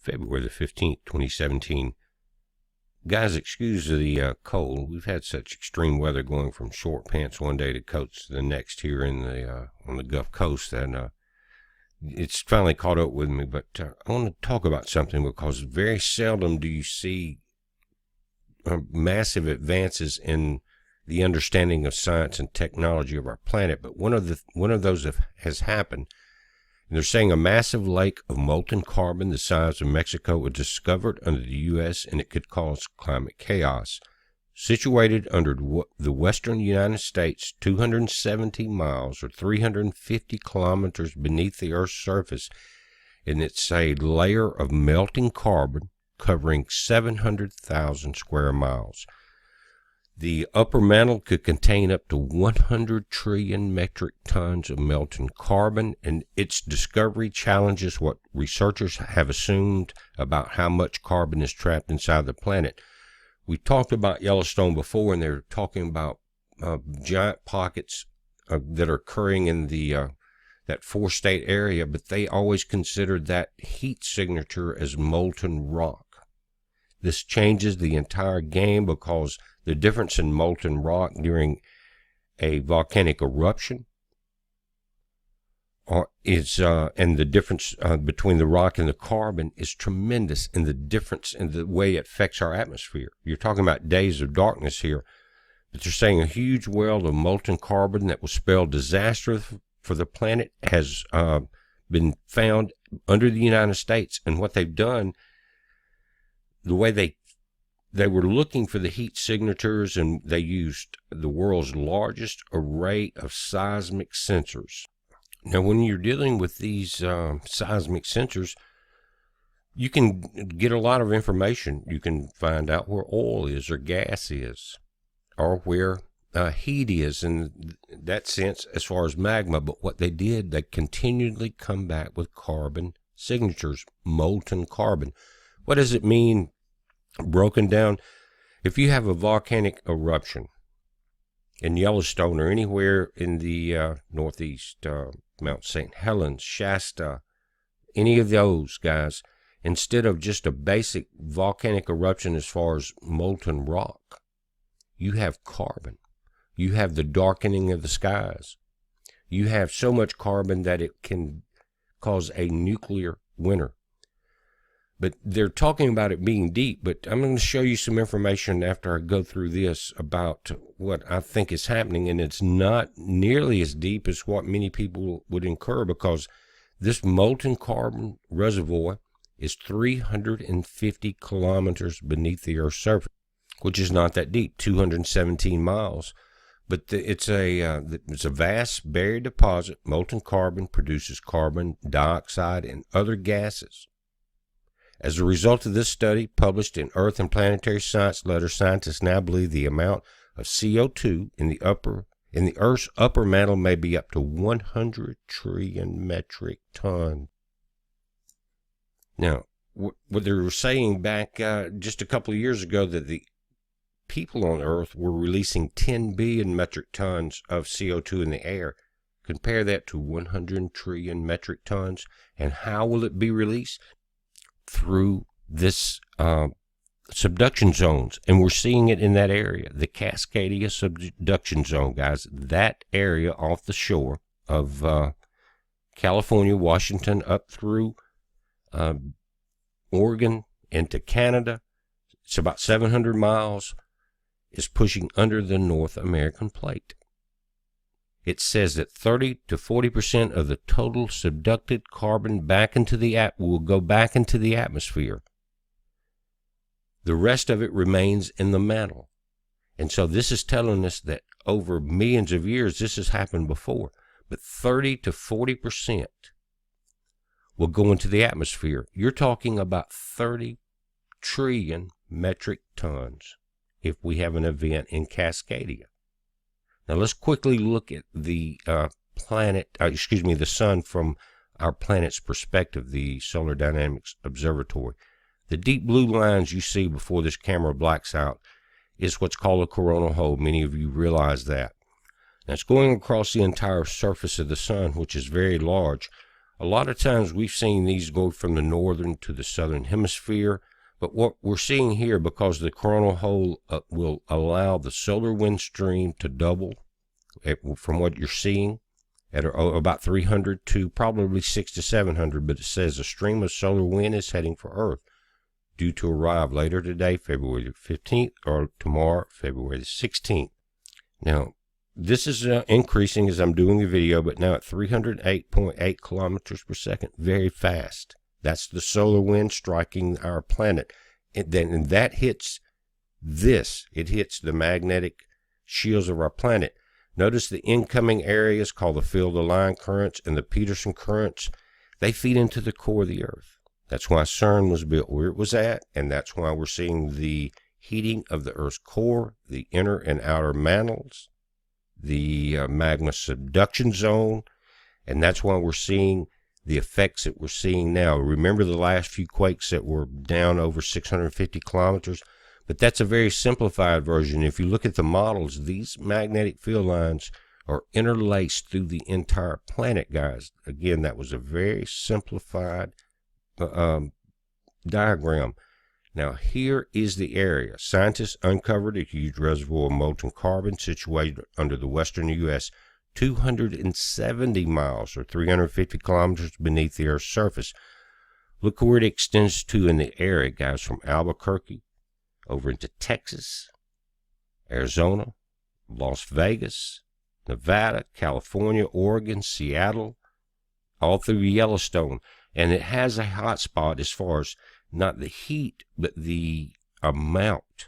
February the 15th, 2017. Guys, excuse the cold. We've had such extreme weather, going from short pants one day to coats the next here in the on the Gulf Coast, and it's finally caught up with me. But I want to talk about something, because very seldom do you see massive advances in the understanding of science and technology of our planet. But one of those has happened. And they're saying a massive lake of molten carbon the size of Mexico was discovered under the U.S., and it could cause climate chaos. Situated under the western United States, 270 miles or 350 kilometers beneath the Earth's surface, and it's a layer of melting carbon covering 700,000 square miles. The upper mantle could contain up to 100 trillion metric tons of melting carbon, and its discovery challenges what researchers have assumed about how much carbon is trapped inside the planet. We talked about Yellowstone before, and they're talking about giant pockets that are occurring in the that four-state area, but they always considered that heat signature as molten rock. This changes the entire game, because the difference in molten rock during a volcanic eruption and the difference between the rock and the carbon is tremendous, and the difference in the way it affects our atmosphere. You're talking about days of darkness here, but they're saying a huge well of molten carbon that will spell disaster for the planet has been found under the United States. And what they've done, the way they were looking for the heat signatures, and they used the world's largest array of seismic sensors. Now, when you're dealing with these seismic sensors, you can get a lot of information. You can find out where oil is or gas is, or where heat is in that sense as far as magma. But what they did, they continually come back with carbon signatures, molten carbon. What does it mean broken down? If you have a volcanic eruption in Yellowstone or anywhere in the northeast, Mount St. Helens, Shasta, any of those guys, instead of just a basic volcanic eruption as far as molten rock, you have carbon. You have the darkening of the skies. You have so much carbon that it can cause a nuclear winter. But they're talking about it being deep, but I'm going to show you some information after I go through this about what I think is happening, and it's not nearly as deep as what many people would incur, because this molten carbon reservoir is 350 kilometers beneath the Earth's surface, which is not that deep, 217 miles. But it's a vast buried deposit. Molten carbon produces carbon dioxide and other gases. As a result of this study, published in Earth and Planetary Science Letters, scientists now believe the amount of CO2 in the Earth's upper mantle may be up to 100 trillion metric tons. Now, what they were saying back just a couple of years ago, that the people on Earth were releasing 10 billion metric tons of CO2 in the air. Compare that to 100 trillion metric tons. And how will it be released? Through this subduction zones, and we're seeing it in that area, the Cascadia subduction zone, guys. That area off the shore of California, Washington, up through Oregon into Canada, it's about 700 miles, is pushing under the North American plate. It says that 30 to 40% of the total subducted carbon will go back into the atmosphere. The rest of it remains in the mantle. And so this is telling us that over millions of years, this has happened before. But 30 to 40% will go into the atmosphere. You're talking about 30 trillion metric tons if we have an event in Cascadia. Now let's quickly look at the the sun from our planet's perspective, the Solar Dynamics Observatory. The deep blue lines you see before this camera blacks out is what's called a coronal hole. Many of you realize that. Now it's going across the entire surface of the sun, which is very large. A lot of times we've seen these go from the northern to the southern hemisphere, but what we're seeing here, because the coronal hole will allow the solar wind stream to double from what you're seeing at about 300 to probably 600 to 700, but it says a stream of solar wind is heading for Earth, due to arrive later today, February the 15th, or tomorrow, February the 16th. Now, this is increasing as I'm doing the video, but now at 308.8 kilometers per second, very fast. That's the solar wind striking our planet. And that hits this. It hits the magnetic shields of our planet. Notice the incoming areas called the field-aligned currents and the Peterson currents. They feed into the core of the Earth. That's why CERN was built where it was at, and that's why we're seeing the heating of the Earth's core, the inner and outer mantles, the magma subduction zone, and that's why we're seeing the effects that we're seeing now. Remember the last few quakes that were down over 650 kilometers? But that's a very simplified version. If you look at the models, these magnetic field lines are interlaced through the entire planet, guys. Again, that was a very simplified diagram. Now here is the area. Scientists uncovered a huge reservoir of molten carbon situated under the western U.S., 270 miles or 350 kilometers beneath the Earth's surface. Look where it extends to in the area, guys, from Albuquerque over into Texas, Arizona, Las Vegas, Nevada, California, Oregon, Seattle, all through Yellowstone. And it has a hot spot as far as not the heat, but the amount.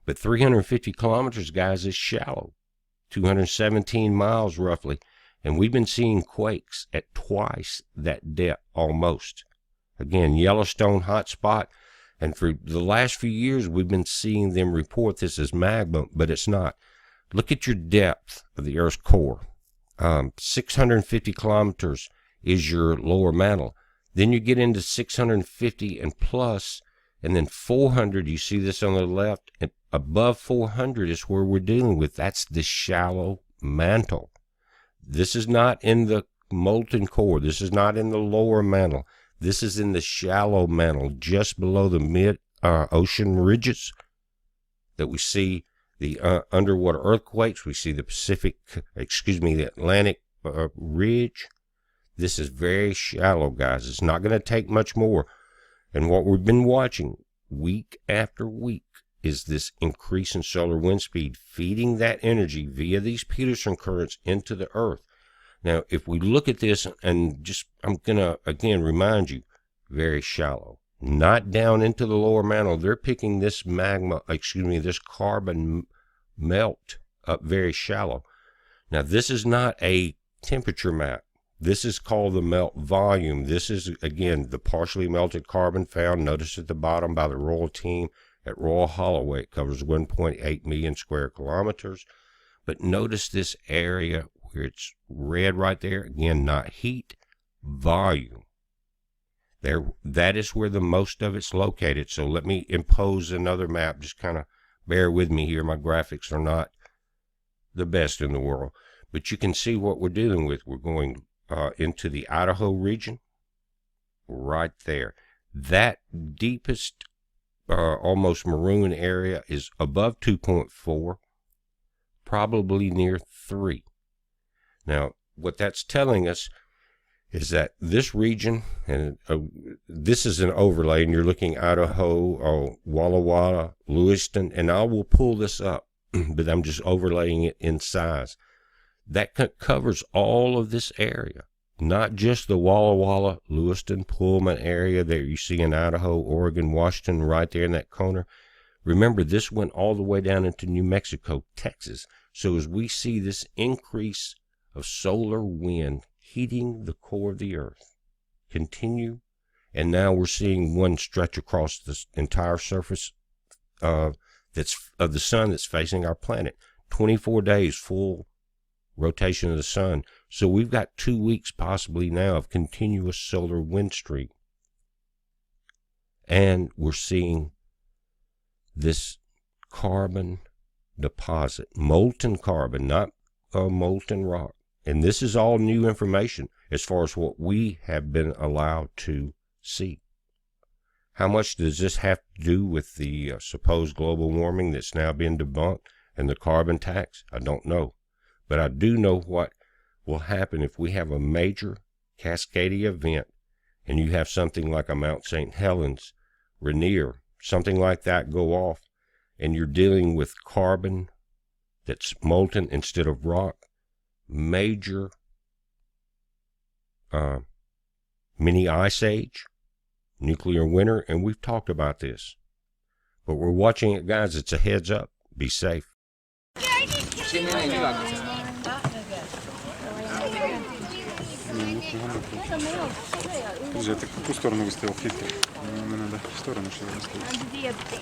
But 350 kilometers, guys, is shallow. 217 miles roughly. And we've been seeing quakes at twice that depth almost. Again, Yellowstone hot spot. And for the last few years, we've been seeing them report this as magma, but it's not. Look at your depth of the Earth's core. 650 kilometers is your lower mantle. Then you get into 650 and plus, and then 400, you see this on the left, and above 400 is where we're dealing with. That's the shallow mantle. This is not in the molten core. This is not in the lower mantle. This is in the shallow mantle, just below the mid-ocean ridges that we see the underwater earthquakes. We see the the Atlantic ridge. This is very shallow, guys. It's not going to take much more. And what we've been watching week after week is this increase in solar wind speed, feeding that energy via these Peterson currents into the Earth. Now, if we look at this, and I'm going to, again, remind you, very shallow. Not down into the lower mantle. They're picking this this carbon melt up very shallow. Now, this is not a temperature map. This is called the melt volume. This is, again, the partially melted carbon found, notice at the bottom, by the Royal team at Royal Holloway. It covers 1.8 million square kilometers. But notice this area where it's red right there. Again, not heat, volume. That is where the most of it's located. So let me impose another map. Just kind of bear with me here. My graphics are not the best in the world. But you can see what we're dealing with. We're going into the Idaho region, right there. That deepest, almost maroon area is above 2.4, probably near 3. Now, what that's telling us is that this region, and this is an overlay, and you're looking Idaho, Walla Walla, Lewiston, and I will pull this up, but I'm just overlaying it in size. That covers all of this area, not just the Walla Walla, Lewiston, Pullman area that you see in Idaho, Oregon, Washington, right there in that corner. Remember, this went all the way down into New Mexico, Texas. So as we see this increase of solar wind heating the core of the Earth continue, and now we're seeing one stretch across the entire surface that's of the sun that's facing our planet. 24 days full rotation of the sun. So we've got 2 weeks possibly now of continuous solar wind stream. And we're seeing this carbon deposit, molten carbon, not molten rock. And this is all new information. as far as what we have been allowed to see. How much does this have to do with the supposed global warming that's now been debunked and the carbon tax? I don't know. But I do know what will happen if we have a major cascading event and you have something like a Mount St. Helens, Rainier, something like that go off, and you're dealing with carbon that's molten instead of rock. Major mini ice age, nuclear winter, and we've talked about this. But we're watching it, guys. It's a heads up. Be safe. Слушай, ты в какую сторону выставил фильтр? Мне надо в сторону, чтобы выставить.